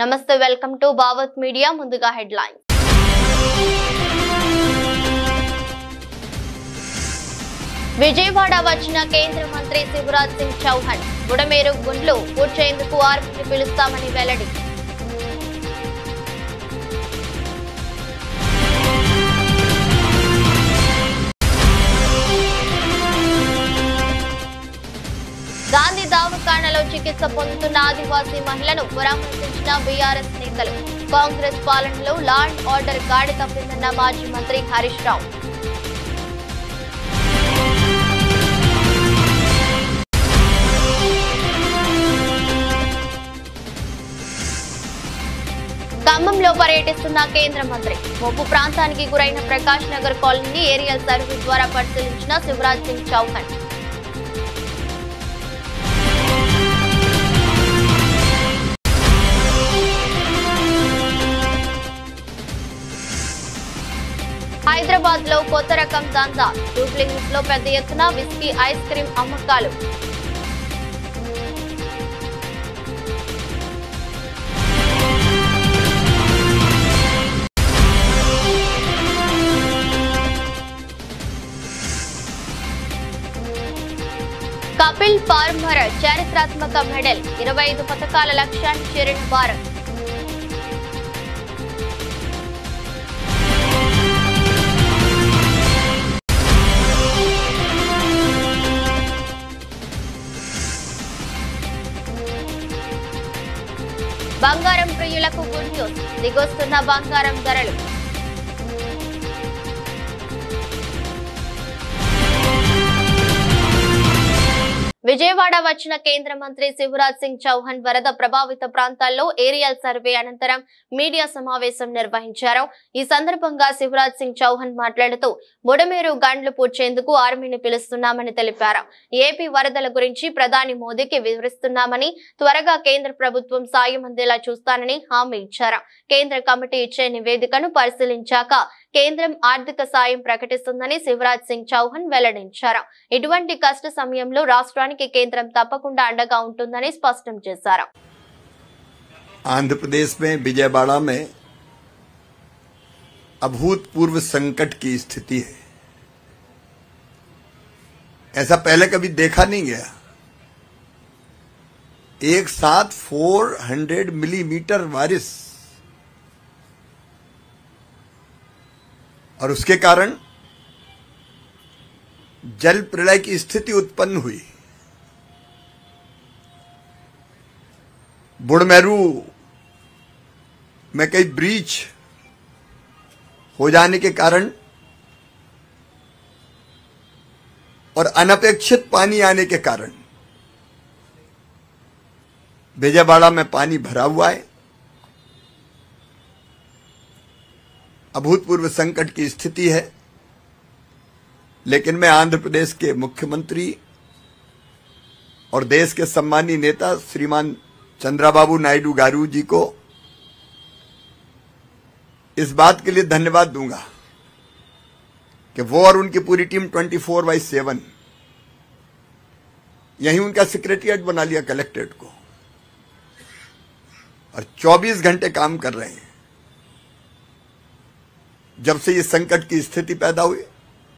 నమస్తే, welcome to Bhavat media. ముందుగా headlines. Vijayawada వచ్చిన కేంద్ర మంత్రి శివరాజ్ సింగ్ చౌహాన్ బుడమేరు గుండ్లు పూడ్చేందుకు ఆర్మీని పిలుస్తామని వెల్లడి. గాంధీ దవాఖానలో చికిత్స పొందుతున్న ఆదివాసీ మహిళను పరామర్శించిన బీఆర్ఎస్ నేతలు. కాంగ్రెస్ పాలనలో లా అండ్ ఆర్డర్ గాడి తప్పిందన్న మాజీ మంత్రి హరీష్ రావు. ఖమ్మంలో పర్యటిస్తున్న కేంద్ర మంత్రి. ముప్పు ప్రాంతానికి గురైన ప్రకాష్ నగర్ కాలనీని ఏరియల్ సర్వే ద్వారా పరిశీలించిన శివరాజ్ సింగ్ చౌహాన్. హైదరాబాద్ లో కొత్త రకం దందా. జూబ్లీ హిల్స్ లో పెద్ద ఎత్తున విస్కీ ఐస్ క్రీం అమ్మకాలు. కపిల్ పార్మర్ చారిత్రాత్మక మెడల్. 25 పథకాల లక్ష్యాన్ని చేరిన భారత్. బంగారం ప్రియులకు గుడ్ న్యూస్. దిగొస్తున్న బంగారం ధరలు. విజయవాడ వచ్చిన కేంద్ర మంత్రి శివరాజ్ సింగ్ చౌహాన్ వరద ప్రభావిత ప్రాంతాల్లో ఏరియల్ సర్వే అనంతరం మీడియా సమావేశం నిర్వహించారు. ఈ సందర్భంగా శివరాజ్ సింగ్ చౌహాన్ మాట్లాడుతూ బుడమేరు గండ్లు పూడ్చేందుకు ఆర్మీని పిలుస్తున్నామని తెలిపారు. ఏపీ వరదల గురించి ప్రధాని మోదీకి వివరిస్తున్నామని, త్వరగా కేంద్ర ప్రభుత్వం సాయం అందేలా చూస్తానని హామీ ఇచ్చారు. కేంద్ర కమిటీ ఇచ్చే నివేదికను పరిశీలించాక కేంద్రం ఆర్థిక సాయం ప్రకటిస్తుందని శివరాజ్ సింగ్ చౌహాన్ వెల్లడించారు. ఇటువంటి కష్ట సమయంలో రాష్ట్రానికి కేంద్రం తప్పకుండా అండగా ఉంటుందని స్పష్టం చేశారు. आंध्र में विजयवाड़ा में अभूतपूर्व संकट की स्थिति है. ऐसा पहले कभी देखा नहीं गया. एक साथ 400 मिलीमीटर बारिश और उसके कारण जल प्रलय की स्थिति उत्पन्न हुई. बुड़मेरू में कई ब्रीच हो जाने के कारण और अनपेक्षित पानी आने के कारण विजयवाड़ा में पानी भरा हुआ है. अभूतपूर्व संकट की स्थिति है. लेकिन मैं आंध्र प्रदेश के मुख्यमंत्री और देश के सम्मानीय नेता श्रीमान चंद्रबाबू नायडू गारू जी को इस बात के लिए धन्यवाद दूंगा कि वो और उनकी पूरी टीम 24/7 यहीं उनका सेक्रेटरिएट बना लिया कलेक्ट्रेट को और 24 घंटे काम कर रहे हैं. जब से ये संकट की स्थिति पैदा हुई,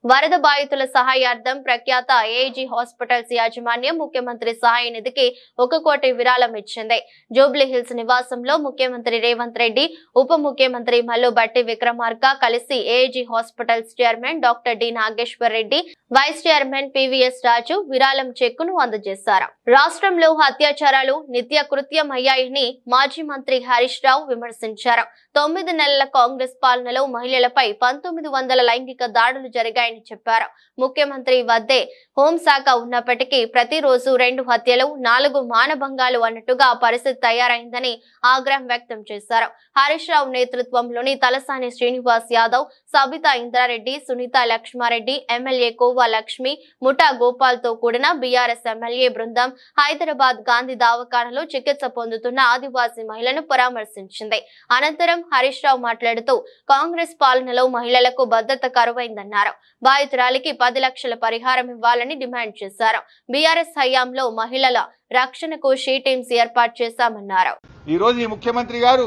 వరద బాధితుల సహాయార్థం ప్రఖ్యాత ఏఐజీ హాస్పిటల్స్ యాజమాన్యం ముఖ్యమంత్రి సహాయ నిధికి 1 కోటి విరాళం ఇచ్చింది. జూబ్లీ హిల్స్ నివాసంలో ముఖ్యమంత్రి రేవంత్ రెడ్డి, ఉప ముఖ్యమంత్రి మల్లు బట్టి విక్రమార్క కలిసి AIG hospitals chairman doctor D Nageshwar Reddy, vice chairman PVS Raju విరాళం చెక్కును అందజేశారు. రాష్ట్రంలో అత్యాచారాలు నిత్య కృత్యమయ్యాయని మాజీ మంత్రి హరీష్ రావు విమర్శించారు. 9 నెలల కాంగ్రెస్ పాలనలో మహిళలపై 1900 లైంగిక దాడులు జరిగాయని చెప్పారు. ముఖ్యమంత్రి వద్దే హోంశాఖ ఉన్నప్పటికీ ప్రతిరోజు 2 హత్యలు, 4 మానభంగాలు అన్నట్టుగా పరిస్థితి తయారైందని ఆగ్రహం వ్యక్తం చేశారు. హరీష్ రావు నేతృత్వంలోని తలసాని శ్రీనివాస్ యాదవ్, సబితా ఇంద్రారెడ్డి, సునీత లక్ష్మారెడ్డి, ఎమ్మెల్యే కోవా లక్ష్మి, ముఠా గోపాల్ తో కూడిన బీఆర్ఎస్ ఎమ్మెల్యే బృందం హైదరాబాద్ గాంధీ దవాఖానలో చికిత్స పొందుతున్న ఆదివాసీ మహిళను పరామర్శించింది. అనంతరం హరీష్ రావు మాట్లాడుతూ కాంగ్రెస్ పాలనలో మహిళలకు భద్రత కరువైందన్నారు. బాధితురాలికి 10 లక్షల పరిహారం ఇవ్వాలని కావాలని డిమాండ్ చేశారు. బీఆర్ఎస్ హయాంలో మహిళల రక్షణకు షీ టీమ్స్ ఏర్పాటు చేశామన్నారు. ఈ రోజు ఈ ముఖ్యమంత్రి గారు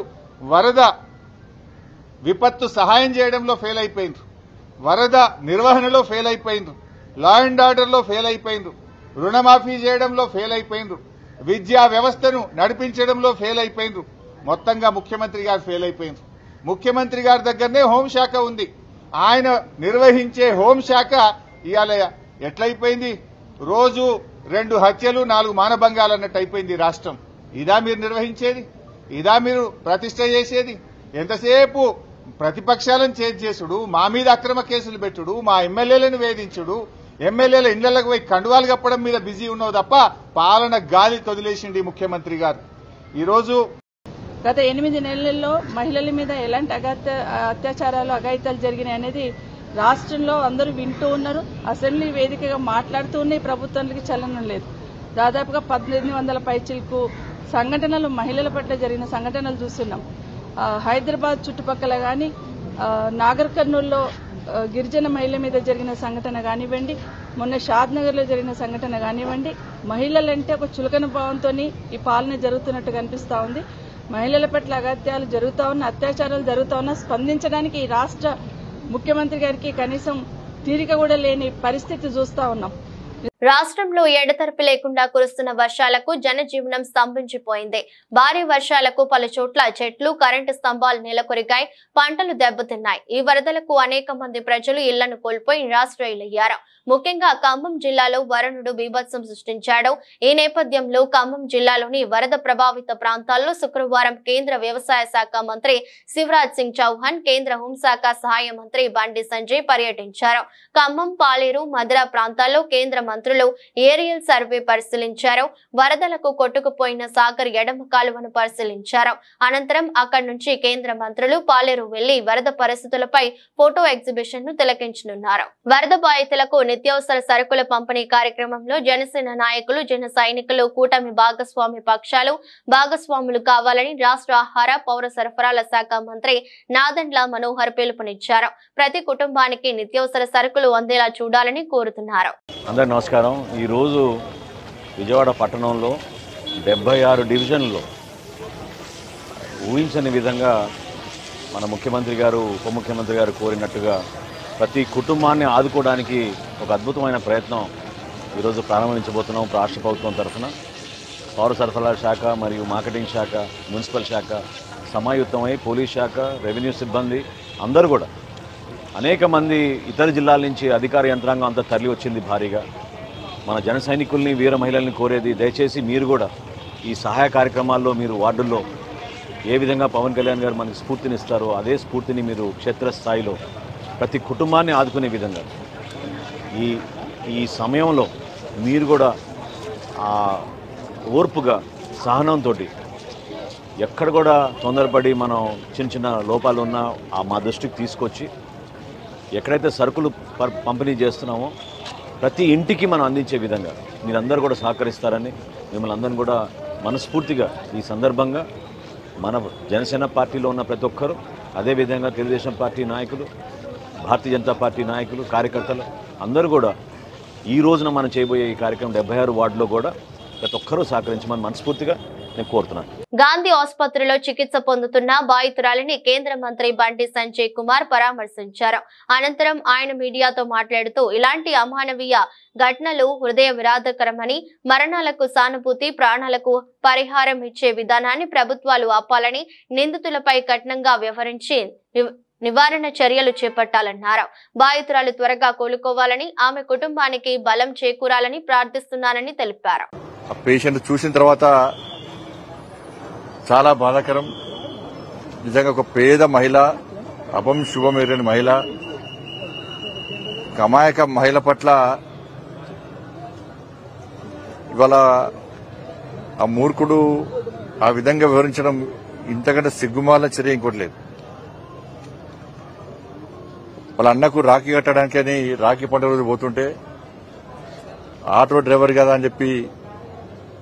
వరద విపత్తు సహాయం చేయడంలో ఫెయిల్ అయిపోయింది, వరద నిర్వహణలో ఫెయిల్ అయిపోయింది, లా అండ్ ఆర్డర్లో ఫెయిల్ అయిపోయింది, రుణమాఫీ చేయడంలో ఫెయిల్ అయిపోయింది, విద్యా వ్యవస్థను నడిపించడంలో ఫెయిల్ అయిపోయింది. మొత్తంగా ముఖ్యమంత్రి గారు ఫెయిల్ అయిపోయింది. ముఖ్యమంత్రి గారి దగ్గరనే హోంశాఖ ఉంది. ఆయన నిర్వహించే హోంశాఖ ఇవాళ ఎట్లయిపోయింది? రోజు 2 హత్యలు 4 మానభంగాలు అన్నట్టు అయిపోయింది రాష్ట్రం. ఇదా మీరు నిర్వహించేది? ఇదా మీరు ప్రతిష్ట చేసేది? ఎంతసేపు ప్రతిపక్షాలను చేసుడు, మా మీద అక్రమ కేసులు పెట్టుడు, మా ఎమ్మెల్యేలను వేధించుడు, ఎమ్మెల్యేల ఇళ్లకు పోయి కండువాలు కప్పడం మీద బిజీ ఉన్నావు తప్ప పాలన గాలి తొదిలేసింది ముఖ్యమంత్రి గారు. ఈరోజు గత 8 నెలల్లో మహిళల మీద ఎలాంటి అత్యాచారాలు అఘాయితాలు జరిగినాయి అనేది రాష్ట్రంలో అందరూ వింటూ ఉన్నారు. అసెంబ్లీ వేదికగా మాట్లాడుతూ ఉన్నాయి. ప్రభుత్వానికి చలనం లేదు. దాదాపుగా 1800 పైచిలకు సంఘటనలు మహిళల పట్ల జరిగిన సంఘటనలు చూస్తున్నాం. హైదరాబాద్ చుట్టుపక్కల కానీ, నాగర్ కర్నూల్లో గిరిజన మహిళల మీద జరిగిన సంఘటన కానివ్వండి, మొన్న షాద్నగర్లో జరిగిన సంఘటన కానివ్వండి, మహిళలంటే ఒక చులకన భావంతో ఈ పాలన జరుగుతున్నట్టు కనిపిస్తూ ఉంది. మహిళల పట్ల అగత్యాలు జరుగుతూ ఉన్న, అత్యాచారాలు జరుగుతూ ఉన్న స్పందించడానికి ఈ రాష్ట్ర ముఖ్యమంత్రి గారికి కనీసం తీరిక కూడా లేని పరిస్థితి చూస్తా ఉన్నాం. రాష్ట్రంలో ఎడతెరిపి లేకుండా కురుస్తున్న వర్షాలకు జనజీవనం స్తంభించిపోయింది. భారీ వర్షాలకు పలు చోట్ల చెట్లు, కరెంటు స్తంభాలు నెలకొరిగాయి, పంటలు దెబ్బతిన్నాయి. ఈ వరదలకు అనేక మంది ప్రజలు ఇళ్లను కోల్పోయి నిరాశ్రయులయ్యారు. ముఖ్యంగా ఖమ్మం జిల్లాలో వరుణుడు బీభత్సం సృష్టించాడు. ఈ నేపథ్యంలో ఖమ్మం జిల్లాలోని వరద ప్రభావిత ప్రాంతాల్లో శుక్రవారం కేంద్ర వ్యవసాయ శాఖ మంత్రి శివరాజ్ సింగ్ చౌహాన్, కేంద్ర హోంశాఖ సహాయ మంత్రి బండి సంజయ్ పర్యటించారు. ఖమ్మం, పాలేరు, మధుర ప్రాంతాల్లో కేంద్ర మంత్రులు ఏరియల్ సర్వే పరిశీలించారు. వరదలకు కొట్టుకుపోయిన సాగర్ ఎడమ కాలువను పరిశీలించారు. అనంతరం అక్కడి నుంచి కేంద్ర మంత్రులు పాలేరు వెళ్లి వరద పరిస్థితులపై ఫోటో ఎగ్జిబిషన్ ను తిలకించనున్నారు. వరద బాధితులకు నిత్యావసర సరుకుల పంపిణీ కార్యక్రమంలో జనసేన నాయకులు, జన సైనికులు, కూటమి భాగస్వాములు కావాలని రాష్ట్ర ఆహార, పౌర సరఫరాల శాఖ మంత్రి నాదెండ్ల మనోహర్ పిలుపునిచ్చారు. ప్రతి కుటుంబానికి నిత్యావసర సరుకులు అందేలా చూడాలని కోరుతున్నారు. అందరికీ నమస్కారం. ఈరోజు విజయవాడ పట్టణంలో 76 డివిజన్లో ఊహించని విధంగా మన ముఖ్యమంత్రి గారు, ఉప ముఖ్యమంత్రి గారు కోరినట్టుగా ప్రతి కుటుంబాన్ని ఆదుకోవడానికి ఒక అద్భుతమైన ప్రయత్నం ఈరోజు ప్రారంభించబోతున్నాం. రాష్ట్ర ప్రభుత్వం తరఫున పౌర సరఫరాల శాఖ మరియు మార్కెటింగ్ శాఖ, మున్సిపల్ శాఖ సమాయుత్తమై పోలీస్ శాఖ, రెవెన్యూ సిబ్బంది అందరూ కూడా, అనేక మంది ఇతర జిల్లాల నుంచి అధికార యంత్రాంగం అంతా తరలి వచ్చింది భారీగా. మన జన సైనికుల్ని, వీర మహిళల్ని కోరేది, దయచేసి మీరు కూడా ఈ సహాయ కార్యక్రమాల్లో మీరు వార్డుల్లో ఏ విధంగా పవన్ కళ్యాణ్ గారు మనకి స్ఫూర్తినిస్తారో అదే స్ఫూర్తిని మీరు క్షేత్రస్థాయిలో ప్రతి కుటుంబాన్ని ఆదుకునే విధంగా ఈ సమయంలో మీరు కూడా ఓర్పుగా, సహనంతో, ఎక్కడ కూడా తొందరపడి మనం చిన్న లోపాలు ఉన్నా మా దృష్టికి తీసుకొచ్చి ఎక్కడైతే సరుకులు పంపిణీ చేస్తున్నామో ప్రతి ఇంటికి మనం అందించే విధంగా మీరందరూ కూడా సహకరిస్తారని మిమ్మల్ని అందరిని కూడా మనస్ఫూర్తిగా ఈ సందర్భంగా మన జనసేన పార్టీలో ఉన్న ప్రతి ఒక్కరు, అదేవిధంగా తెలుగుదేశం పార్టీ నాయకులు, భారతీయ జనతా పార్టీ నాయకులు, కార్యకర్తలు అందరూ కూడా ఈ రోజున మనం చేయబోయే ఈ కార్యక్రమం 76 వార్డులో కూడా ప్రతి ఒక్కరూ సహకరించమని మనస్ఫూర్తిగా నేను కోరుతున్నాను. గాంధీ ఆసుపత్రిలో చికిత్స పొందుతున్న బాధితురాలిని కేంద్ర మంత్రి బండి సంజయ్ కుమార్ పరామర్శించారు. అనంతరం ఆయన మీడియాతో మాట్లాడుతూ ఇలాంటి అమానవీయ ఘటనలు హృదయ విరాధకరమని, మరణాలకు సానుభూతి, ప్రాణాలకు పరిహారం ఇచ్చే విధానాన్ని ప్రభుత్వాలు ఆపాలని, నిందితులపై కఠినంగా వ్యవహరించి నివారణ చర్యలు చేపట్టాలన్నారు. బాధితురాలు త్వరగా కోలుకోవాలని, ఆమె కుటుంబానికి బలం చేకూరాలని ప్రార్థిస్తున్నానని తెలిపారు. పేషెంట్ చూసిన తర్వాత చాలా బాధాకరం. నిజంగా ఒక పేద మహిళ, అపం శుభం ఎరని మహిళ, అమాయక మహిళ పట్ల ఇవాళ ఆ మూర్ఖుడు ఆ విధంగా వివరించడం ఇంతకంటే సిగ్గుమాల చర్య ఇంకోటి లేదు. వాళ్ళ అన్నకు రాఖీ కట్టడానికని రాఖీ పండుగ రోజు పోతుంటే ఆటో డ్రైవర్ కదా అని చెప్పి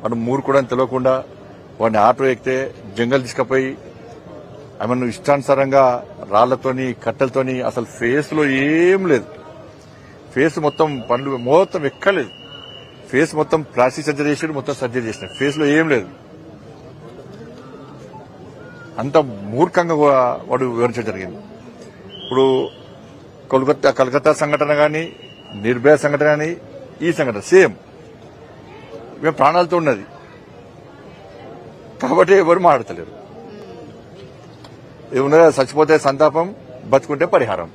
వాడు మూర్ఖుడు అని తెలియకుండా వాడిని ఆటో ఎక్కితే జంగల్ తీసుకుపోయి ఆమెను ఇష్టానుసారంగా రాళ్లతోని, కట్టెలతోని, అసలు ఫేస్ లో ఏం లేదు, ఫేస్ మొత్తం పనులు మొత్తం ఎక్కలేదు. ఫేస్ మొత్తం ప్లాస్టిక్ సర్జరీ చేసాడు, మొత్తం సర్జరీ చేసినాడు. ఫేస్ లో ఏం లేదు. అంత మూర్ఖంగా వాడు వివరించడం జరిగింది. ఇప్పుడు కలకత్తా సంఘటన గాని, నిర్భయ సంఘటన గాని, ఈ సంఘటన సేమ్ మేము ప్రాణాలతో ఉన్నది కాబట్టి ఎవరు మాట్లాడతలేరు. ఏమున్నదా, చచ్చిపోతే సంతాపం, బతుకుంటే పరిహారం.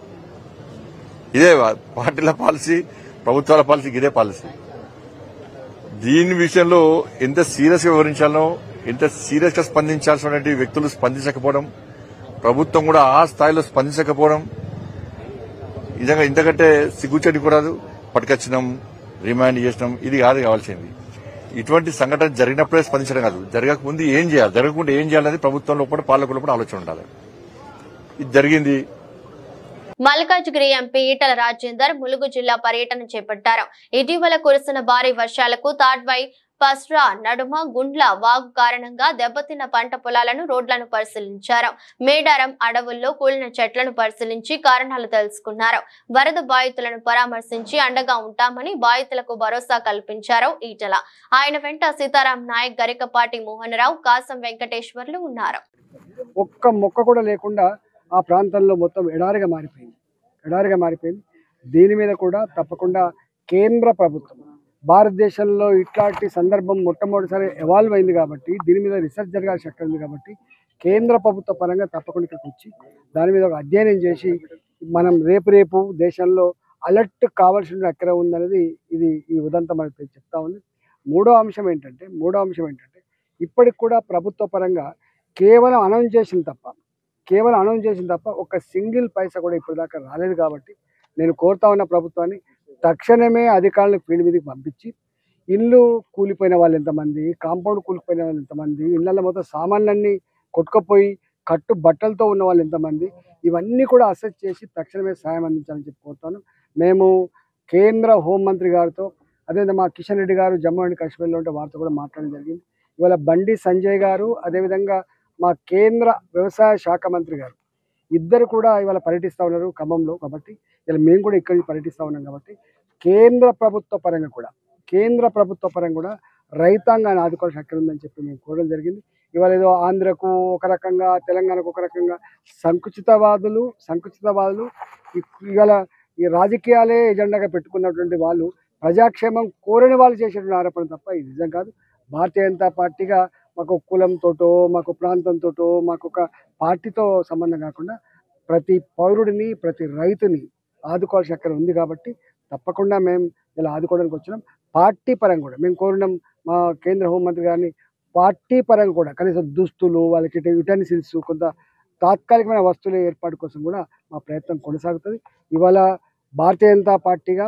ఇదే పార్టీల పాలసీ, ప్రభుత్వాల పాలసీ, ఇదే పాలసీ. దీని విషయంలో ఎంత సీరియస్ గా వివరించాలో, ఎంత సీరియస్ గా స్పందించాల్సినటువంటి వ్యక్తులు స్పందించకపోవడం, ప్రభుత్వం కూడా ఆ స్థాయిలో స్పందించకపోవడం నిజంగా ఇంతకంటే సిగ్గుచేటి కూడా పట్టుకొచ్చినాం, రిమాండ్ చేసినాం, ఇది కాదు కావాల్సింది. ఇటువంటి సంఘటన జరిగినప్పుడే స్పందించడం కాదు, జరగకముందు ఏం చేయాలి, జరగకుండా ఏం చేయాలనేది ప్రభుత్వంలో కూడా పాలకుల్లో కూడా ఆలోచన ఉండాలి. ఇది జరిగింది. మల్కాజ్గిరి ఎంపీ ఈటల రాజేందర్ ములుగు జిల్లా పర్యటన చేపట్టారు. ఇటీవల కురుస్తున్న భారీ వర్షాలకు తాడ్వై, పస్రా నడుమ గుండ్ల వాగు కారణంగా దెబ్బతిన్న పంట పొలాలను, రోడ్లను పరిశీలించారు. మేడారం అడవుల్లో కూలిన చెట్లను పరిశీలించి కారణాలు తెలుసుకున్నారు. వరద బాధితులను పరామర్శించి అండగా ఉంటామని బాధితులకు భరోసా కల్పించారు ఈటల. ఆయన వెంట సీతారాం నాయక్, గరికపాటి మోహనరావు, కాసం వెంకటేశ్వర్లు ఉన్నారు. ఒక్క మొక్క కూడా లేకుండా ఆ ప్రాంతంలో మొత్తం ఎడారిగా మారిపోయింది. దీని మీద కూడా తప్పకుండా కేంద్ర ప్రభుత్వం, భారతదేశంలో ఇట్లాంటి సందర్భం మొట్టమొదటిసారి ఎవాల్వ్ అయింది కాబట్టి, దీని మీద రీసెర్చ్ జరగాల్సిన శక్తి ఉంది కాబట్టి, కేంద్ర ప్రభుత్వ పరంగా తప్పకుండా ఇక్కడికి వచ్చి దాని మీద ఒక అధ్యయనం చేసి మనం రేపు దేశంలో అలర్ట్ కావాల్సిన ఎక్కడ ఉందనేది ఇది ఈ ఉదంతం మనకి చెప్తా ఉంది. మూడో అంశం ఏంటంటే ఇప్పటికి కూడా ప్రభుత్వ పరంగా కేవలం అనౌన్స్ చేసింది తప్ప ఒక సింగిల్ పైసా కూడా ఇప్పటిదాకా రాలేదు. కాబట్టి నేను కోరుతా ఉన్న ప్రభుత్వాన్ని తక్షణమే అధికారులను ఫీల్డ్ మీదకి పంపించి ఇల్లు కూలిపోయిన వాళ్ళు ఎంతమంది, కాంపౌండ్ కూలిపోయిన వాళ్ళు ఎంతమంది, ఇళ్లలో మొత్తం సామాన్లన్నీ కొట్టుకుపోయి కట్టు బట్టలతో ఉన్న వాళ్ళు ఎంతమంది, ఇవన్నీ కూడా అసెస్ చేసి తక్షణమే సాయం అందించాలని చెప్పి కోరుతాను. మేము కేంద్ర హోంమంత్రి గారితో, అదేవిధంగా మా కిషన్ రెడ్డి గారు జమ్మూ అండ్ కాశ్మీర్లో ఉంటే వారితో కూడా మాట్లాడడం జరిగింది. ఇవాళ బండి సంజయ్ గారు, అదేవిధంగా మా కేంద్ర వ్యవసాయ శాఖ మంత్రి గారు ఇద్దరు కూడా ఇవాళ పర్యటిస్తూ ఉన్నారు ఖమ్మంలో. కాబట్టి ఇలా మేము కూడా ఇక్కడి నుంచి పర్యటిస్తూ ఉన్నాం. కాబట్టి కేంద్ర ప్రభుత్వ పరంగా కూడా రైతాంగాన్ని ఆదుకోవాల్సిన హక్కు ఉందని చెప్పి మేము కోరడం జరిగింది. ఇవాళ ఏదో ఆంధ్రకు ఒక రకంగా, తెలంగాణకు ఒక రకంగా సంకుచితవాదులు ఇవాళ ఈ రాజకీయాలే ఎజెండాగా పెట్టుకున్నటువంటి వాళ్ళు ప్రజాక్షేమం కోరని వాళ్ళు చేసేటువంటి ఆరోపణ తప్ప ఇది నిజం కాదు. భారతీయ జనతా పార్టీగా మాకు కులంతోటో, మాకు ప్రాంతంతోటో, మాకు ఒక పార్టీతో సంబంధం కాకుండా ప్రతి పౌరుడిని, ప్రతి రైతుని ఆదుకోవాల్సిన అక్కడ ఉంది. కాబట్టి తప్పకుండా మేము ఇలా ఆదుకోవడానికి వచ్చినాం. పార్టీ పరంగా కూడా మేము కోరినాం మా కేంద్ర హోంమంత్రి గారిని, పార్టీ పరంగా కూడా కనీసం దుస్తులు, వాళ్ళకి యుటెన్సిల్స్, కొంత తాత్కాలికమైన వస్తువుల ఏర్పాటు కోసం కూడా మా ప్రయత్నం కొనసాగుతుంది. ఇవాళ భారతీయ జనతా పార్టీగా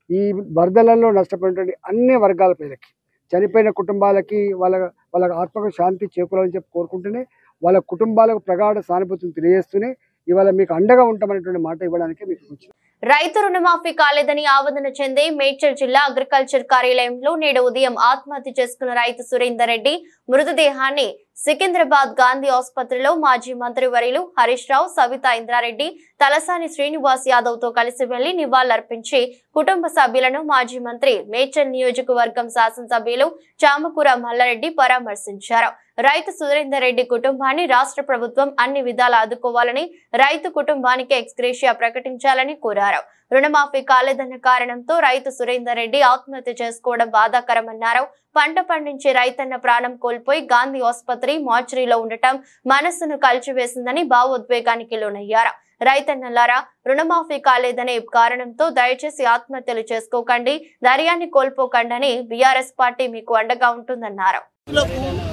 ఈ వరదలలో నష్టపోయినటువంటి అన్ని వర్గాల ప్రజలకి, చనిపోయిన కుటుంబాలకి వాళ్ళ ఆత్మకు శాంతి చేకూరాలని చెప్పి కోరుకుంటూనే, వాళ్ళ కుటుంబాలకు ప్రగాఢ సానుభూతిని తెలియజేస్తూనే ఇవాళ మీకు అండగా ఉంటామనేటువంటి మాట ఇవ్వడానికి మీకు వచ్చింది. రైతు రుణమాఫీ కాలేదని ఆవేదన చెంది మేడ్చల్ జిల్లా అగ్రికల్చర్ కార్యాలయంలో నేడు ఉదయం ఆత్మహత్య చేసుకున్న రైతు సురేందర్ రెడ్డి మృతదేహాన్ని సికింద్రాబాద్ గాంధీ ఆసుపత్రిలో మాజీ మంత్రి వర్యులు హరీష్ రావు, సవితా ఇంద్రారెడ్డి, తలసాని శ్రీనివాస్ యాదవ్ తో కలిసి వెళ్లి నివాళులర్పించి కుటుంబ సభ్యులను మాజీ మంత్రి, మేడ్చల్ నియోజకవర్గం శాసనసభ్యులు చామకూర మల్లారెడ్డి పరామర్శించారు. రైతు సురేందర్ రెడ్డి కుటుంబాన్ని రాష్ట్ర ప్రభుత్వం అన్ని విధాలా ఆదుకోవాలని, రైతు కుటుంబానికి ఎక్స్గ్రేషియా ప్రకటించాలని కోరారు. రుణమాఫీ కాలేదన్న కారణంతో రైతు సురేందర్ రెడ్డి ఆత్మహత్య చేసుకోవడం బాధాకరమన్నారు. పంట పండించే రైతన్న ప్రాణం కోల్పోయి గాంధీ ఆసుపత్రి మార్చురీలో ఉండటం మనస్సును కలిచివేసిందని భావోద్వేగానికి లోనయ్యారు. రైతన్నలారా, రుణమాఫీ కాలేదనే కారణంతో దయచేసి ఆత్మహత్యలు చేసుకోకండి, ధైర్యాన్ని కోల్పోకండి, బీఆర్ఎస్ పార్టీ మీకు అండగా ఉంటుందన్నారు.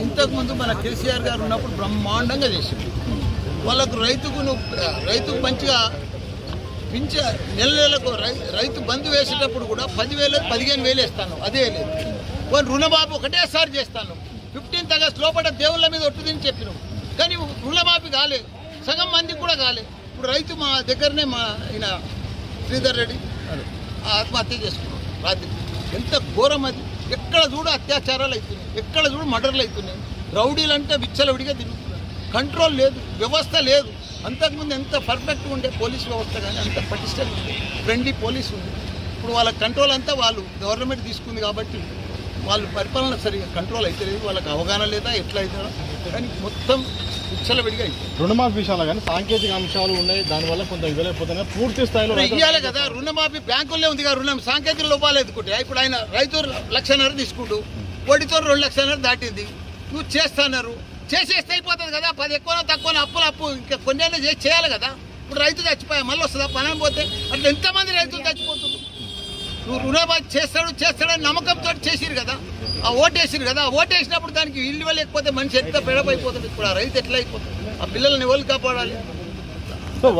ఇంతకు ముందు మన కేసీఆర్ గారు ఉన్నప్పుడు బ్రహ్మాండంగా చేసింది. వాళ్ళకు రైతుకు మంచిగా నెలకు రైతు బంధు వేసేటప్పుడు కూడా 10,000 15,000 వేస్తాను, అదే లేదు. వాళ్ళు రుణమాఫీ ఒకటేసారి చేస్తాను. 15th ఆగస్ట్ లోపల దేవుళ్ళ మీద ఒట్టుదని చెప్పినాం, కానీ రుణమాఫీ కాలేదు, సగం మందికి కూడా కాలేదు. ఇప్పుడు రైతు మా దగ్గరనే మా ఆయన శ్రీధర్ రెడ్డి ఆత్మహత్య చేసుకున్నాం రాత్రి. ఎంత ఘోరం అది! ఎక్కడ చూడు అత్యాచారాలు అవుతున్నాయి, ఎక్కడ చూడు మర్డర్లు అవుతున్నాయి. రౌడీలు అంటే విచ్చలవిడిగా తిరుగుతున్నారు, కంట్రోల్ లేదు, వ్యవస్థ లేదు. అంతకుముందు ఎంత పర్ఫెక్ట్గా ఉండే పోలీస్ వ్యవస్థ, కానీ అంత పటిష్టంగా ఉంది, ఫ్రెండ్లీ పోలీస్ ఉంది. ఇప్పుడు ఇప్పుడు వాళ్ళ కంట్రోల్ అంతా వాళ్ళు గవర్నమెంట్ తీసుకుంది కాబట్టి వాళ్ళు పరిపాలన సరిగా కంట్రోల్ అయితే లేదు, వాళ్ళకి అవగాహన లేదా ఎట్లా అవుతుందో కానీ మొత్తం ఉచ్చలవిడిగా అయిపోయింది. రుణమాఫీ విషయాలు కానీ సాంకేతిక అంశాలు ఉన్నాయి, దానివల్ల కొంత ఇవ్వలేకపోతున్నాయి. పూర్తి స్థాయిలో ఇవ్వాలి కదా, రుణమాఫీ బ్యాంకుల్లో ఉంది కదా, రుణం సాంకేతిక లోపాలు ఎదుర్కొంటే ఇప్పుడు ఆయన రైతు 1,00,000 తీసుకుంటూ వడ్డీతో 2,00,000 దాటింది. నువ్వు చేస్తున్నారు చేసేస్తే అయిపోతుంది కదా, 10 ఎక్కువ తక్కువ అప్పు ఇంకా కొన్ని చేయాలి కదా. ఇప్పుడు రైతు చచ్చిపోయా మళ్ళీ వస్తుందా పనం పోతే? అట్లా ఎంతమంది రైతులు చచ్చిపోతున్నారు. నువ్వు రుణమాఫీ చేస్తాడని నమ్మకంతో చేసిరు కదా, ఆ ఓటేసిరు కదా, ఆ ఓటేసినప్పుడు దానికి ఇల్లు ఇవ్వలేకపోతే మనిషి ఎంత పెడబైపోతుంది. ఇప్పుడు ఆ రైతు ఎట్లా అయిపోతుంది? ఆ పిల్లల్ని ఎవరు కాపాడాలి?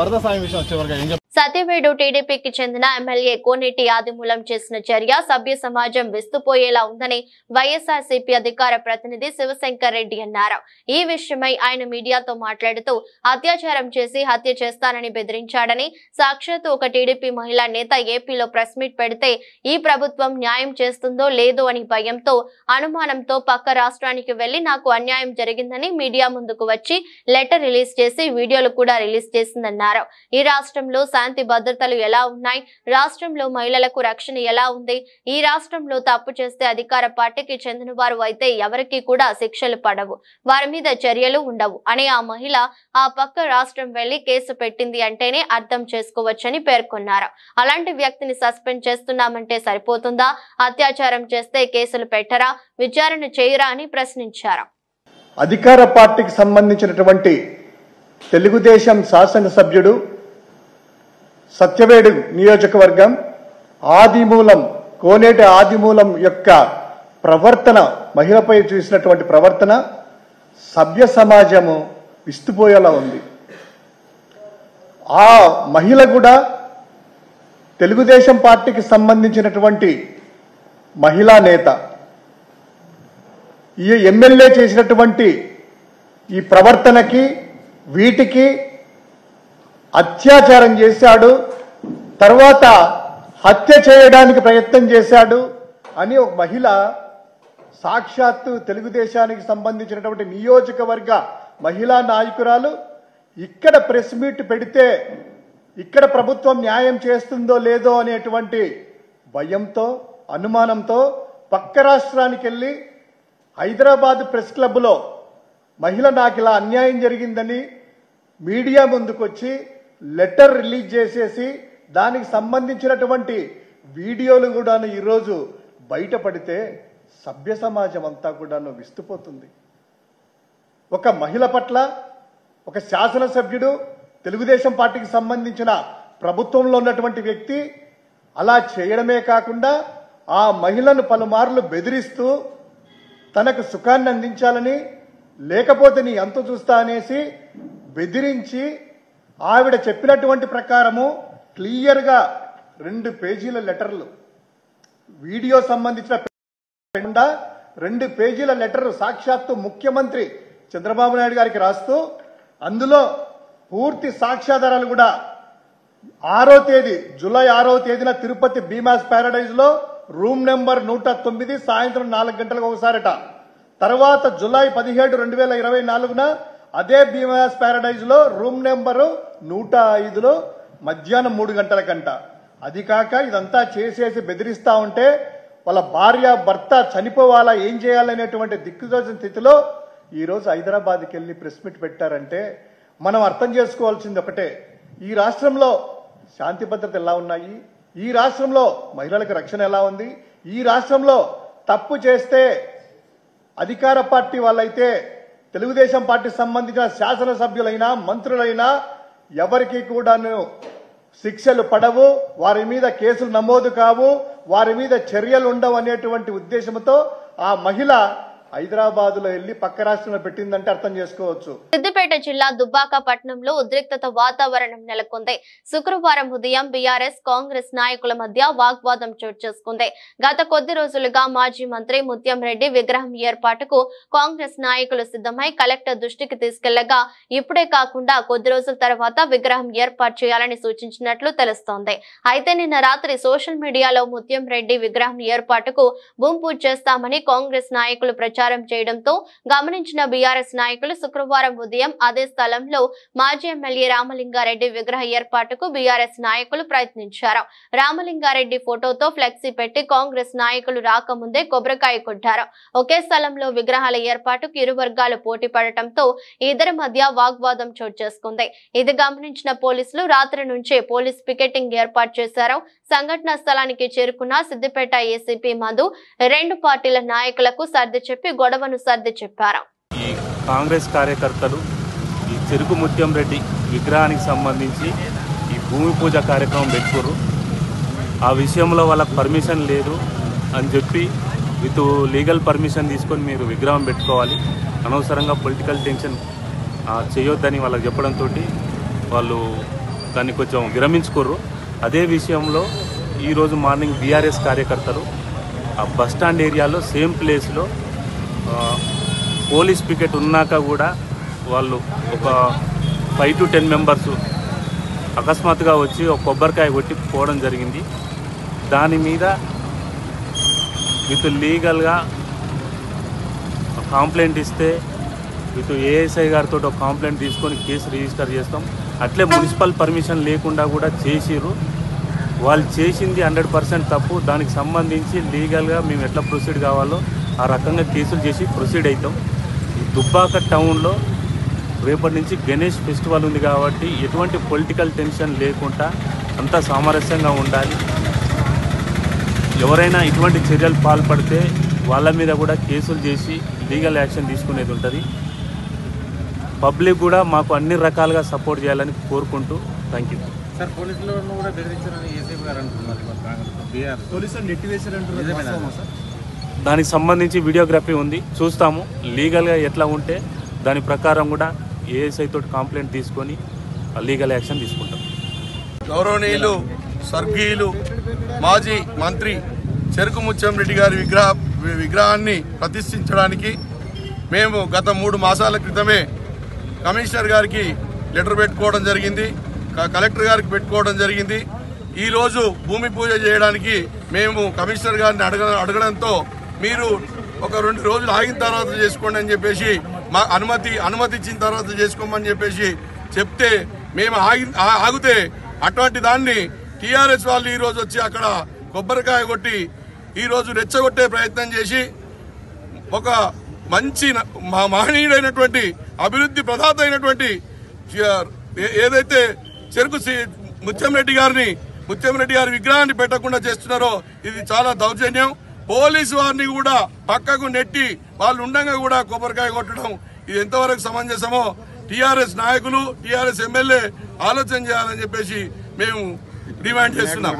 వరద సాయం విషయం వచ్చేవరకు ఏం చెప్తారు? సత్యవేడు టీడీపీకి చెందిన ఎమ్మెల్యే కోనేటి ఆదిమూలం చేసిన చర్య సభ్య సమాజం విస్తుపోయేలా ఉందని వైఎస్ఆర్సీపీ అధికార ప్రతినిధి శివశంకర్ రెడ్డి అన్నారు. ఈ విషయమై ఆయన మీడియాతో మాట్లాడుతూ అత్యాచారం చేసి హత్య చేస్తానని బెదిరించాడని, సాక్షాత్తు ఒక టీడీపీ మహిళా నేత ఏపీలో ప్రెస్ మీట్ పెడితే ఈ ప్రభుత్వం న్యాయం చేస్తుందో లేదో అని భయంతో అనుమానంతో పక్క రాష్ట్రానికి వెళ్లి నాకు అన్యాయం జరిగిందని మీడియా ముందుకు వచ్చి లెటర్ రిలీజ్ చేసి వీడియోలు కూడా రిలీజ్ చేసిందన్నారు. ఈ రాష్ట్రంలో శాంతి భద్రతలు ఎలా ఉన్నాయి, రాష్ట్రంలో మహిళలకు రక్షణ ఎలా ఉంది, ఈ రాష్ట్రంలో తప్పు చేస్తే అధికార పార్టీకి చెందిన వారు అయితే ఎవరికి కూడా శిక్షలు పడవు, వారి మీద చర్యలు ఉండవు అని ఆ మహిళ ఆ పక్క రాష్ట్రం వెళ్లి కేసు పెట్టింది అంటేనే అర్థం చేసుకోవచ్చని పేర్కొన్నారు. అలాంటి వ్యక్తిని సస్పెండ్ చేస్తున్నామంటే సరిపోతుందా? అత్యాచారం చేస్తే కేసులు పెట్టరా, విచారణ చేయరా అని ప్రశ్నించారు. అధికార పార్టీకి సంబంధించినటువంటి తెలుగుదేశం శాసనసభ్యుడు సత్యవేడు నియోజకవర్గం ఆదిమూలం కోనేటి ఆదిమూలం యొక్క ప్రవర్తన, మహిళపై చూసినటువంటి ప్రవర్తన సభ్య సమాజము విస్తుపోయేలా ఉంది. ఆ మహిళ కూడా తెలుగుదేశం పార్టీకి సంబంధించినటువంటి మహిళా నేత. ఈ ఎమ్మెల్యే చేసినటువంటి ఈ ప్రవర్తనకి వీటికి అత్యాచారం చేశాడు, తర్వాత హత్య చేయడానికి ప్రయత్నం చేశాడు అని ఒక మహిళ సాక్షాత్తు తెలుగుదేశానికి సంబంధించినటువంటి నియోజకవర్గ మహిళా నాయకురాలు ఇక్కడ ప్రెస్ మీట్ పెడితే ఇక్కడ ప్రభుత్వం న్యాయం చేస్తుందో లేదో అనేటువంటి భయంతో అనుమానంతో పక్క రాష్ట్రానికి వెళ్లి హైదరాబాద్ ప్రెస్ క్లబ్లో మహిళ నాకు ఇలా అన్యాయం జరిగిందని మీడియా ముందుకొచ్చి లెటర్ రిలీజ్ చేసేసి దానికి సంబంధించినటువంటి వీడియోలు కూడా ఈరోజు బయటపడితే సభ్య సమాజం అంతా కూడా విస్తుపోతుంది. ఒక మహిళ పట్ల ఒక శాసనసభ్యుడు తెలుగుదేశం పార్టీకి సంబంధించిన ప్రభుత్వంలో ఉన్నటువంటి వ్యక్తి అలా చేయడమే కాకుండా ఆ మహిళను పలుమార్లు బెదిరిస్తూ తనకు సుఖాన్ని అందించాలని, లేకపోతే నీ అంతు చూస్తా అనేసి బెదిరించి ఆవిడ చెప్పినటువంటి ప్రకారము క్లియర్గా 2 పేజీల లెటర్లు, వీడియో సంబంధించిన 2 పేజీల లెటర్ సాక్షాత్తు ముఖ్యమంత్రి చంద్రబాబు నాయుడు గారికి రాస్తూ అందులో పూర్తి సాక్ష్యాధారాలు కూడా 6వ తేదీ జూలై 6వ తేదీన తిరుపతి భీమాస్ ప్యారడైజ్ లో రూమ్ నెంబర్ 109 సాయంత్రం 4 గంటలకు ఒకసారట. తర్వాత జూలై 17, 2024 అదే భీమాస్ ప్యారడైజ్ లో రూమ్ నెంబరు 105లో మధ్యాహ్నం 3 గంటలకంట. అది కాక ఇదంతా చేసేసి బెదిరిస్తా ఉంటే వాళ్ళ భార్య భర్త చనిపోవాలా, ఏం చేయాలనేటువంటి దిక్కుదోచిన స్థితిలో ఈరోజు హైదరాబాద్కి వెళ్లి ప్రెస్ మీట్ పెట్టారంటే మనం అర్థం చేసుకోవాల్సింది ఒకటే, ఈ రాష్ట్రంలో శాంతి భద్రత ఎలా ఉన్నాయి, ఈ రాష్ట్రంలో మహిళలకు రక్షణ ఎలా ఉంది, ఈ రాష్ట్రంలో తప్పు చేస్తే అధికార పార్టీ వాళ్ళైతే తెలుగుదేశం పార్టీ సంబంధించిన శాసనసభ్యులైనా మంత్రులైనా ఎవరికి కూడాను శిక్షలు పడవు, వారి మీద కేసులు నమోదు కావు, వారి మీద చర్యలు ఉండవు అనేటువంటి ఉద్దేశంతో ఆ మహిళ హైదరాబాద్ లో వెళ్లి పక్క రాష్ట్రంలో పెట్టిందంటే అర్థం చేసుకోవచ్చు. సిద్దిపేట జిల్లా దుబ్బాక పట్టణంలో ఉద్రిక్తత వాతావరణం నెలకొంది. శుక్రవారం ఉదయం బీఆర్ఎస్ కాంగ్రెస్ నాయకుల మధ్య వాగ్వాదం చోటు చేసుకుంది. గత కొద్ది రోజులుగా మాజీ మంత్రి ముత్యం రెడ్డి విగ్రహం ఏర్పాటుకు కాంగ్రెస్ నాయకులు సిద్ధమై కలెక్టర్ దృష్టికి తీసుకెళ్లగా ఇప్పుడే కాకుండా కొద్ది రోజుల తర్వాత విగ్రహం ఏర్పాటు చేయాలని సూచించినట్లు తెలుస్తోంది. అయితే నిన్న రాత్రి సోషల్ మీడియాలో ముత్యం రెడ్డి విగ్రహం ఏర్పాటుకు భూమి పూజ చేస్తామని కాంగ్రెస్ నాయకులు ప్రచారం ప్రచారం చేయడంతో గమనించిన బీఆర్ఎస్ నాయకులు శుక్రవారం ఉదయం అదే స్థలంలో మాజీ ఎమ్మెల్యే రామలింగారెడ్డి విగ్రహ ఏర్పాటుకు బీఆర్ఎస్ నాయకులు ప్రయత్నించారు. రామలింగారెడ్డి ఫోటోతో ఫ్లెక్సీ పెట్టి కాంగ్రెస్ నాయకులు రాకముందే కొబ్బరికాయ కొట్టారు. ఒకే స్థలంలో విగ్రహాల ఏర్పాటుకు ఇరు వర్గాలు పోటీ పడటంతో ఇద్దరి మధ్య వాగ్వాదం చోటు చేసుకుంది. ఇది గమనించిన పోలీసులు రాత్రి నుంచే పోలీస్ పికెటింగ్ ఏర్పాటు చేశారు. సంఘటనా స్థలానికి చేరుకున్న సిద్దిపేట ఏసీపీ మధు రెండు పార్టీల నాయకులకు సర్ది చెప్పి గొడవను సర్ది చెప్పారు. ఈ కాంగ్రెస్ కార్యకర్తలు ఈ చెరుకు ముత్యం రెడ్డి విగ్రహానికి సంబంధించి ఈ భూమి పూజ కార్యక్రమం పెట్టుకోరు. ఆ విషయంలో వాళ్ళకి పర్మిషన్ లేదు అని చెప్పి విత్ లీగల్ పర్మిషన్ తీసుకొని మీరు విగ్రహం పెట్టుకోవాలి, అనవసరంగా పొలిటికల్ టెన్షన్ చేయొద్దని వాళ్ళకి చెప్పడంతో వాళ్ళు దాన్ని కొంచెం విరమించుకోరు. అదే విషయంలో ఈరోజు మార్నింగ్ బీఆర్ఎస్ కార్యకర్తలు ఆ బస్టాండ్ ఏరియాలో సేమ్ ప్లేస్లో పోలీస్ పికెట్ ఉన్నాక కూడా వాళ్ళు ఒక 5 to 10 మెంబర్స్ అకస్మాత్తుగా వచ్చి ఒక కొబ్బరికాయ కొట్టి పోవడం జరిగింది. దాని మీద విత్ లీగల్గా కంప్లైంట్ ఇస్తే విత్ ఏఎస్ఐ గారితో ఒక కంప్లైంట్ తీసుకొని కేసు రిజిస్టర్ చేస్తాం. అట్లే మున్సిపల్ పర్మిషన్ లేకుండా కూడా చేసిర్రు. వాళ్ళు చేసింది 100% తప్పు. దానికి సంబంధించి లీగల్గా మేము ఎట్లా ప్రొసీడ్ కావాలో ఆ రకంగా కేసులు చేసి ప్రొసీడ్ అవుతాం. ఈ దుబ్బాక టౌన్లో రేపటి నుంచి గణేష్ ఫెస్టివల్ ఉంది కాబట్టి ఎటువంటి పొలిటికల్ టెన్షన్ లేకుండా అంతా సామరస్యంగా ఉండాలి. ఎవరైనా ఇటువంటి చర్యలు పాల్పడితే వాళ్ళ మీద కూడా కేసులు చేసి లీగల్ యాక్షన్ తీసుకునేది ఉంటుంది. పబ్లిక్ కూడా మాకు అన్ని రకాలుగా సపోర్ట్ చేయాలని కోరుకుంటూ థ్యాంక్ యూ. సార్ పోలీసులను కూడా బెదిరించారని ఏసీపీ గారు అంటున్నారు. పోలీసులు నెట్టివేశారంటున్నారు. దానికి సంబంధించి వీడియోగ్రఫీ ఉంది, చూస్తాము. లీగల్గా ఎట్లా ఉంటే దాని ప్రకారం కూడా ఏఎస్ఐ తోటి కంప్లైంట్ తీసుకొని లీగల్ యాక్షన్ తీసుకుంటాం. గౌరవనీయులు స్వర్గీయులు మాజీ మంత్రి చెరుకు ముత్యం రెడ్డి గారి విగ్రహాన్ని ప్రతిష్ఠించడానికి మేము గత 3 మాసాల క్రితమే కమిషనర్ గారికి లెటర్ పెట్టుకోవడం జరిగింది, కలెక్టర్ గారికి పెట్టుకోవడం జరిగింది. ఈరోజు భూమి పూజ చేయడానికి మేము కమిషనర్ గారిని అడగడంతో మీరు ఒక 2 రోజులు ఆగిన తర్వాత చేసుకోండి అని చెప్పేసి మా అనుమతి ఇచ్చిన తర్వాత చేసుకోమని చెప్పేసి చెప్తే మేము ఆగితే అటువంటి దాన్ని టీఆర్ఎస్ వాళ్ళు ఈరోజు వచ్చి అక్కడ కొబ్బరికాయ కొట్టి ఈరోజు రెచ్చగొట్టే ప్రయత్నం చేసి ఒక మంచి మహనీయుడైనటువంటి అభివృద్ధి ప్రదాత అయినటువంటి ఏదైతే చెరుకు ముత్యం రెడ్డి గారి విగ్రహాన్ని పెట్టకుండా చేస్తున్నారో ఇది చాలా దౌర్జన్యం. పోలీసు వారిని కూడా పక్కకు నెట్టి వాళ్ళు ఉండగా కూడా కొబ్బరికాయ కొట్టడం ఇది ఎంతవరకు సమంజసమో టీఆర్ఎస్ నాయకులు టీఆర్ఎస్ ఎమ్మెల్యే ఆలోచన చేయాలని చెప్పేసి మేము డిమాండ్ చేస్తున్నాం.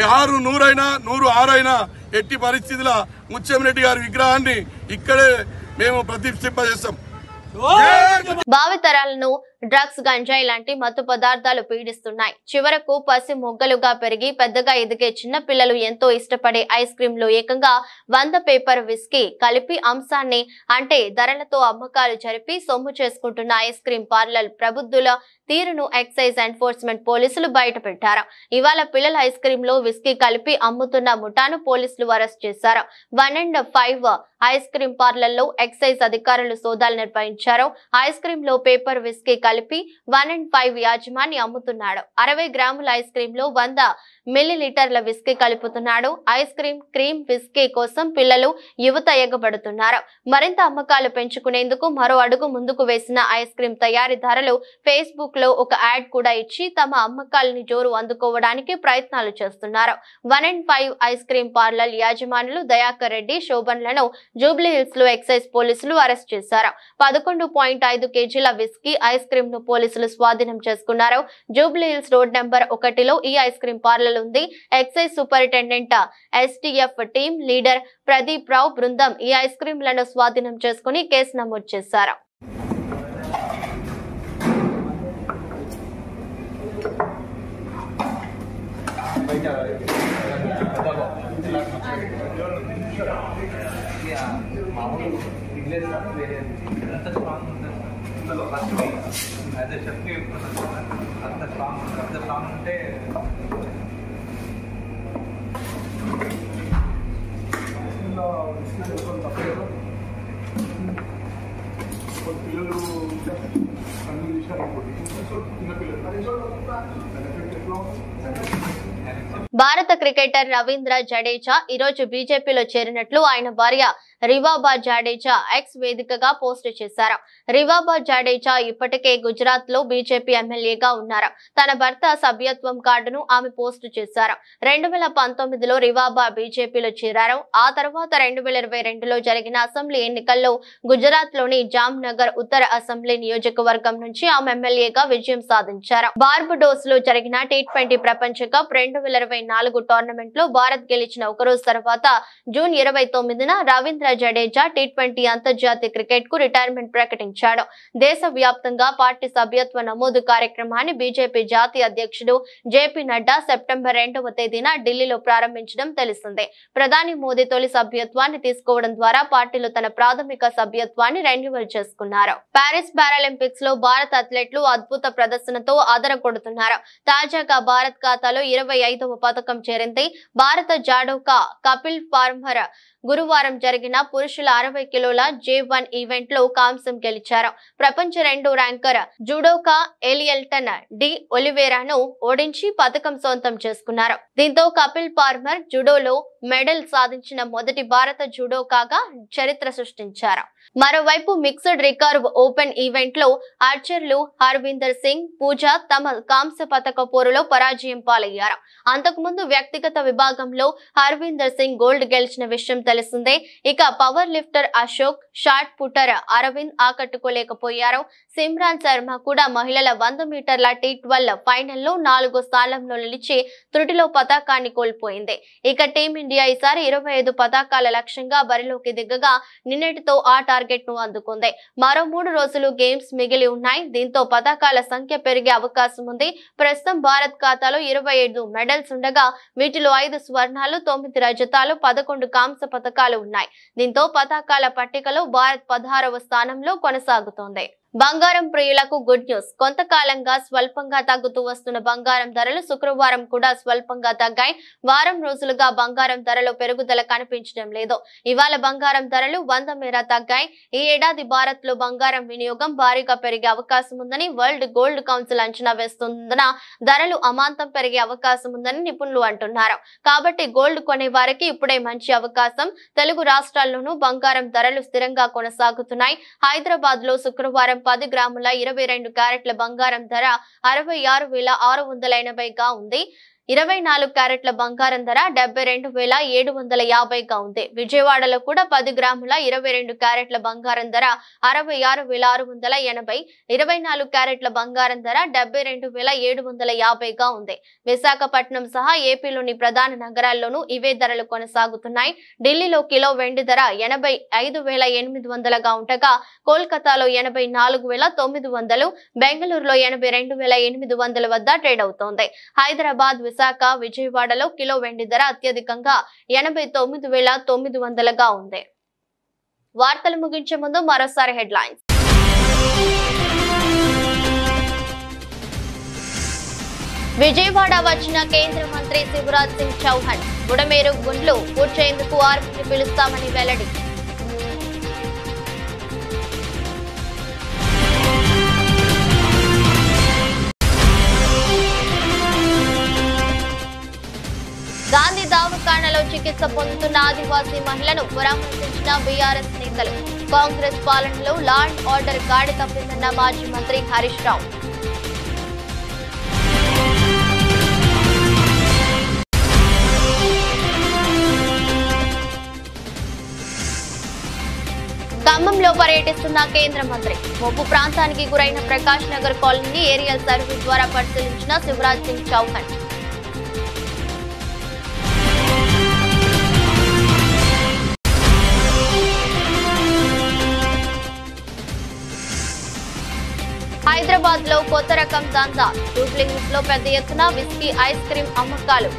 6, 100 ఎట్టి పరిస్థితుల ముత్యం రెడ్డి గారి విగ్రహాన్ని ఇక్కడే మేము ప్రతిష్ఠింపజేస్తాం. భావితరాలను డ్రగ్స్, గంజాయి లాంటి మత్తు పదార్థాలు పీడిస్తున్నాయి. చివరకు పసి మొగ్గలుగా పెరిగి పెద్దగా ఎదిగే చిన్న పిల్లలు ఎంతో ఇష్టపడే ఐస్ క్రీమ్ లో ఏకంగా 100 పేపర్ విస్కీ కలిపి అంశాన్ని అంటే ధరలతో అమ్మకాలు జరిపి సొమ్ము చేసుకుంటున్న ఐస్ క్రీమ్ పార్లర్ ప్రబుద్ధుల తీరును ఎక్సైజ్ ఎన్ఫోర్స్మెంట్ పోలీసులు బయటపెట్టారు. ఇవాళ పిల్లల ఐస్ క్రీమ్ లో విస్కీ కలిపి అమ్ముతున్న ముఠాను పోలీసులు అరెస్ట్ చేశారు. 1 and 5 ఐస్ క్రీమ్ పార్లర్లో ఎక్సైజ్ అధికారులు సోదాలు నిర్వహించారు. ఐస్ క్రీమ్ లో పేపర్ విస్కీ కలిపి 1 and 5 యాజమాని అమ్ముతున్నాడు. 60 గ్రాముల ఐస్ క్రీమ్ లో 100 మిల్లీలీటర్ల విస్కీ కలుపుతున్నాడు. ఐస్ క్రీమ్ విస్కీ కోసం పిల్లలు యువత ఎగబడుతున్నారు. మరింత అమ్మకాలు పెంచుకునేందుకు మరో అడుగు ముందుకు వేసిన ఐస్ క్రీమ్ తయారీదారులు ఫేస్బుక్ లో ఒక యాడ్ కూడా ఇచ్చి తమ అమ్మకాలని జోరు అందుకోవడానికి ప్రయత్నాలు చేస్తున్నారు. 1 and 5 ఐస్ క్రీమ్ పార్లర్ యాజమానులు దయాకర్ రెడ్డి, శోభన్లను జూబ్లీ హిల్స్ లో ఎక్సైజ్ పోలీసులు అరెస్ట్ చేశారు. 11.5 కేజీల విస్కీ ఐస్ క్రీమ్ ను పోలీసులు స్వాధీనం చేసుకున్నారు. జూబ్లీ హిల్స్ రోడ్ నెంబర్ 1లో ఈ ఐస్ క్రీమ్ పార్లర్ ఉంది. Excise superintendent STF team leader Pradeep Rao బృందం ఈ ఐస్ క్రీంలను స్వాధీనం చేసుకుని కేసు నమోదు చేశారు. భారత క్రికెటర్ రవీంద్ర జడేజా ఈ రోజు బీజేపీలో చేరినట్లు ఆయన భార్య రివాబా జడేజా ఎక్స్ వేదికగా పోస్టు చేశారు. రివాబా జడేజా ఇప్పటికే గుజరాత్ లో బీజేపీ ఎమ్మెల్యేగా ఉన్నారు. తన భర్త సభ్యత్వం కార్డును ఆమె పోస్టు చేశారు. 2019లో రివాబా బీజేపీలో చేరారు. ఆ తర్వాత 2022లో జరిగిన అసెంబ్లీ ఎన్నికల్లో గుజరాత్ లోని జామ్ నగర్ ఉత్తర అసెంబ్లీ నియోజకవర్గం నుంచి ఆమె ఎమ్మెల్యేగా విజయం సాధించారు. బార్బడోస్ లో జరిగిన T20 ప్రపంచ కప్ 2024 టోర్నమెంట్ లో భారత్ గెలిచిన ఒకరోజు తర్వాత జూన్ 29న రవీంద్ర జడేజా T20 అంతర్జాతీయ క్రికెట్ కు రిటైర్మెంట్ ప్రకటించాడు. దేశవ్యాప్తంగా పార్టీ సభ్యత్వ నమోదు కార్యక్రమాన్ని బీజేపీ జాతీయ అధ్యక్షుడు జేపీ నడ్డా సెప్టెంబర్ 2వ తేదీన ఢిల్లీలో ప్రారంభించడం తెలిసిందే. ప్రధాని మోదీ తొలి సభ్యత్వాన్ని తీసుకోవడం ద్వారా పార్టీలో తన ప్రాథమిక సభ్యత్వాన్ని రెన్యువల్ చేసుకున్నారు. పారిస్ పారాలింపిక్స్ లో భారత అథ్లెట్లు అద్భుత ప్రదర్శనతో అదరగొడుతున్నారు. తాజాగా భారత్ ఖాతాలో 25వ పథకం చేరింది. భారత జాడోకా కపిల్ పార్మర్ గురువారం జరిగిన పురుషుల 60 కిలోల J1 ఈవెంట్ లో కాంస్యం గెలిచారు. ప్రపంచ 2వ ర్యాంకర్ జుడోకా ఎలియల్టన్ డి ఒలివేరాను ఓడించి పథకం సొంతం చేసుకున్నారు. దీంతో కపిల్ పార్మర్ జుడోలో మెడల్ సాధించిన మొదటి భారత జుడోకాగా చరిత్ర సృష్టించారు. మరోవైపు మిక్స్డ్ రికర్వ్ ఓపెన్ ఈవెంట్ లో ఆర్చర్లు హర్వీందర్ సింగ్, పూజా తమ కాంస్య పతక పోరులో పరాజయం పాలయ్యారు. అంతకుముందు వ్యక్తిగత విభాగంలో హర్వీందర్ సింగ్ గోల్డ్ గెలిచిన విషయం తెలిసిందే. ఇక power lifter Ashok, shot putter Arvind ఆకట్టుకోలేకపోయారు. సిమ్రాన్ శర్మ కూడా మహిళల 100 మీటర్ల T12 ఫైనల్లో 4వ స్థానంలో నిలిచి త్రుటిలో పతాకాన్ని కోల్పోయింది. ఇక టీమిండియా ఈసారి 25 పతాకాల లక్ష్యంగా బరిలోకి దిగగా నిన్నటితో ఆ టార్గెట్ ను అందుకుంది. మరో 3 రోజులు గేమ్స్ మిగిలి ఉన్నాయి. దీంతో పతాకాల సంఖ్య పెరిగే అవకాశం ఉంది. ప్రస్తుతం భారత్ ఖాతాలో 25 మెడల్స్ ఉండగా వీటిలో 5 స్వర్ణాలు, 9 రజతాలు, 11 కాంస్య పతకాలు ఉన్నాయి. దీంతో పతాకాల పట్టికలో భారత్ 16వ స్థానంలో కొనసాగుతోంది. బంగారం ప్రియులకు గుడ్ న్యూస్. కొంతకాలంగా స్వల్పంగా తగ్గుతూ వస్తున్న బంగారం ధరలు శుక్రవారం కూడా స్వల్పంగా తగ్గాయి. వారం రోజులుగా బంగారం ధరలో పెరుగుదల కనిపించడం లేదు. ఇవాళ బంగారం ధరలు 100 మేర తగ్గాయి. ఈ ఏడాది భారత్ లో బంగారం వినియోగం భారీగా పెరిగే అవకాశం ఉందని వరల్డ్ గోల్డ్ కౌన్సిల్ అంచనా వేస్తున్నందున ధరలు అమాంతం పెరిగే అవకాశం ఉందని నిపుణులు అంటున్నారు. కాబట్టి గోల్డ్ కొనే వారికి ఇప్పుడే మంచి అవకాశం. తెలుగు రాష్ట్రాల్లోనూ బంగారం ధరలు స్థిరంగా కొనసాగుతున్నాయి. హైదరాబాద్ లో శుక్రవారం 10 గ్రాముల 22 క్యారెట్ల బంగారం ధర 66,680గా ఉంది. 24 క్యారెట్ల బంగారం ధర 72,750గా ఉంది. విజయవాడలో కూడా 10 గ్రాముల 22 క్యారెట్ల బంగారం ధర 66,680, 24 క్యారెట్ల బంగారం ధర 72,750గా ఉంది. విశాఖపట్నం సహా ఏపీలోని ప్రధాన నగరాల్లోనూ ఇవే ధరలు కొనసాగుతున్నాయి. ఢిల్లీలో కిలో వెండి ధర 85,800గా ఉండగా కోల్కతాలో 84,900, బెంగళూరులో 82,800 వద్ద ట్రేడ్ అవుతోంది. హైదరాబాద్, విశాఖ, విజయవాడలో కిలో వెండి ధర అత్యధికంగా 89,900గా ఉంది. వార్తలు ముగించే ముందు మరోసారి హెడ్లైన్స్. విజయవాడ వచ్చిన కేంద్ర మంత్రి శివరాజ్ సింగ్ చౌహాన్ బుడమేరు గుండ్లు పూడ్చేందుకు ఆర్మీని పిలుస్తామని వెల్లడి. గాంధీ దవాఖానలో చికిత్స పొందుతున్న ఆదివాసీ మహిళను పరామర్శించిన బీఆర్ఎస్ నేతలు. కాంగ్రెస్ పాలనలో లా అండ్ ఆర్డర్ గాడి తప్పిందన్న మాజీ మంత్రి హరీష్ రావు. ఖమ్మంలో పర్యటిస్తున్న కేంద్ర మంత్రి. ముప్పు ప్రాంతానికి గురైన ప్రకాష్ నగర్ కాలనీని ఏరియల్ సర్వే ద్వారా పరిశీలించిన శివరాజ్ సింగ్ చౌహాన్. హైదరాబాద్ లో కొత్త రకం దందా. జూబ్లీహిల్స్ లో పెద్ద ఎత్తున విస్కీ, ఐస్ క్రీం అమ్మకాలు.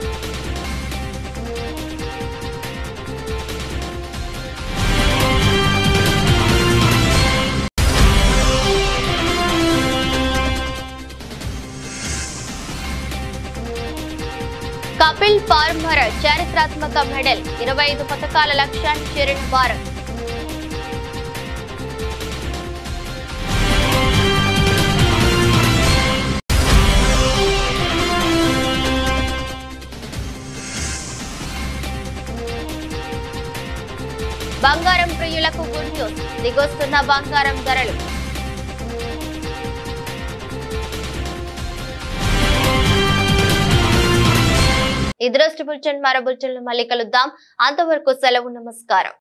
కపిల్ పార్మర్ చారిత్రాత్మక మెడల్. 25 పతకాల లక్ష్యాన్ని చేరిన భారత్. బంగారం ప్రియులకు గుడ్ న్యూస్, దిగొస్తున్న బంగారం ధరలు. ఈ దృష్టి బులెటిన్ మరో బులెటిన్లో మళ్ళీ కలుద్దాం. అంతవరకు సెలవు, నమస్కారం.